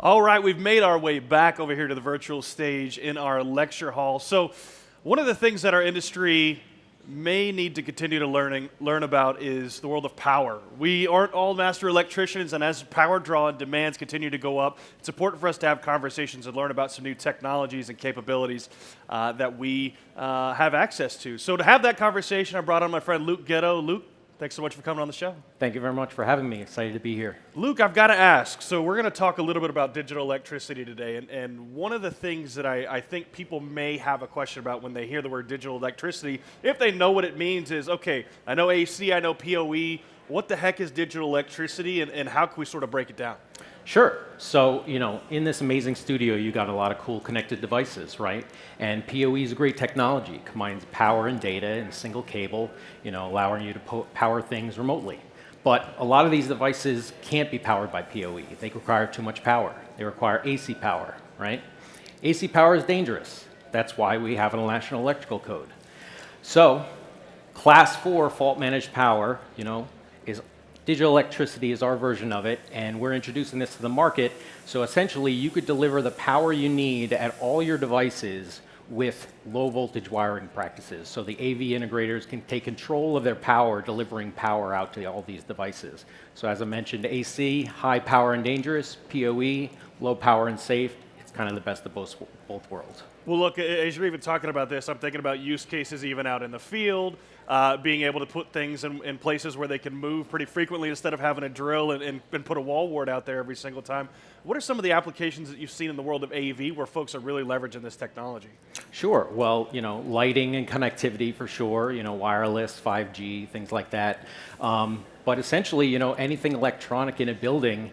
All right, we've made our way back over here to the virtual stage in our lecture hall. So one of the things that our industry may need to continue to learn about is the world of power. We aren't all master electricians, and as power draw and demands continue to go up, it's important for us to have conversations and learn about some new technologies and capabilities that we have access to. So to have that conversation, I brought on my friend Luke Getto. Luke, thanks so much for coming on the show. Thank you very much for having me. Excited to be here. Luke, I've got to ask, so we're going to talk a little bit about digital electricity today, and one of the things that I think people may have a question about when they hear the word digital electricity, if they know what it means, is, okay, I know AC, I know PoE, what the heck is digital electricity, and how can we sort of break it down? Sure. So, in this amazing studio, you got a lot of cool connected devices, right? And PoE is a great technology. It combines power and data in a single cable, allowing you to power things remotely. But a lot of these devices can't be powered by PoE. They require too much power. They require AC power, right? AC power is dangerous. That's why we have a national electrical code. So, Class 4 fault managed power, is digital electricity is our version of it, and we're introducing this to the market. So essentially, you could deliver the power you need at all your devices with low voltage wiring practices. So the AV integrators can take control of their power, delivering power out to all these devices. So as I mentioned, AC, high power and dangerous, PoE, low power and safe. It's kind of the best of both worlds. Well, look, as you're even talking about this, I'm thinking about use cases even out in the field, being able to put things in places where they can move pretty frequently instead of having to drill and put a wall wart out there every single time. What are some of the applications that you've seen in the world of AV where folks are really leveraging this technology? Sure. Well, lighting and connectivity for sure, wireless, 5G, things like that. But essentially, anything electronic in a building,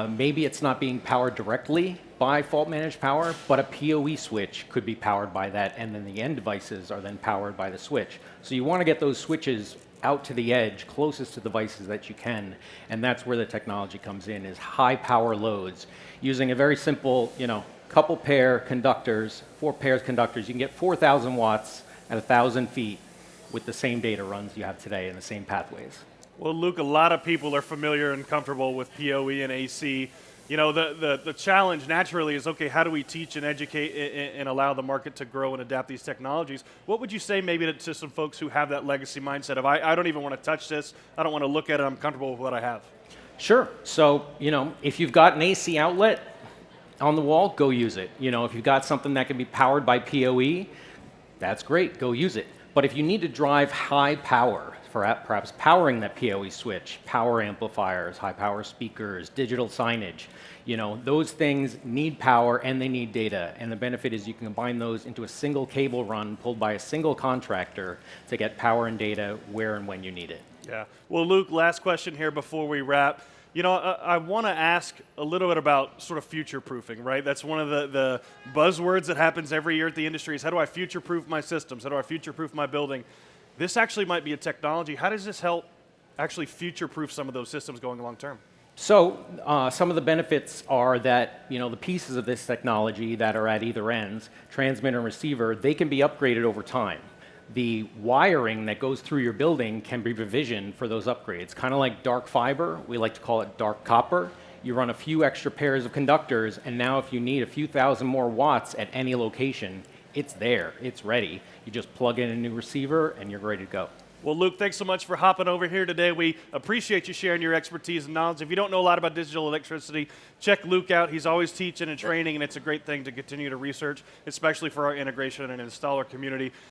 maybe it's not being powered directly by fault managed power, but a PoE switch could be powered by that, and then the end devices are then powered by the switch. So you want to get those switches out to the edge, closest to devices that you can, and that's where the technology comes in, is high power loads. Using a very simple, couple pair conductors, 4 pairs conductors, you can get 4,000 watts at 1,000 feet with the same data runs you have today in the same pathways. Well, Luke, a lot of people are familiar and comfortable with PoE and AC. The challenge naturally is, okay, how do we teach and educate and allow the market to grow and adapt these technologies? What would you say maybe to some folks who have that legacy mindset of, I don't even want to touch this, I don't want to look at it, I'm comfortable with what I have? Sure. So, if you've got an AC outlet on the wall, go use it. If you've got something that can be powered by PoE, that's great, go use it. But if you need to drive high power, for perhaps powering that PoE switch, power amplifiers, high power speakers, digital signage, those things need power and they need data. And the benefit is you can combine those into a single cable run pulled by a single contractor to get power and data where and when you need it. Yeah. Well, Luke, last question here before we wrap. I want to ask a little bit about sort of future-proofing, right? That's one of the buzzwords that happens every year at the industry is, how do I future-proof my systems? How do I future-proof my building? This actually might be a technology. How does this help actually future-proof some of those systems going long term? So some of the benefits are that the pieces of this technology that are at either ends, transmitter and receiver, they can be upgraded over time. The wiring that goes through your building can be revisioned for those upgrades. Kind of like dark fiber, we like to call it dark copper. You run a few extra pairs of conductors, and now if you need a few thousand more watts at any location, it's there, it's ready. You just plug in a new receiver and you're ready to go. Well, Luke, thanks so much for hopping over here today. We appreciate you sharing your expertise and knowledge. If you don't know a lot about digital electricity, check Luke out. He's always teaching and training, and it's a great thing to continue to research, especially for our integration and installer community.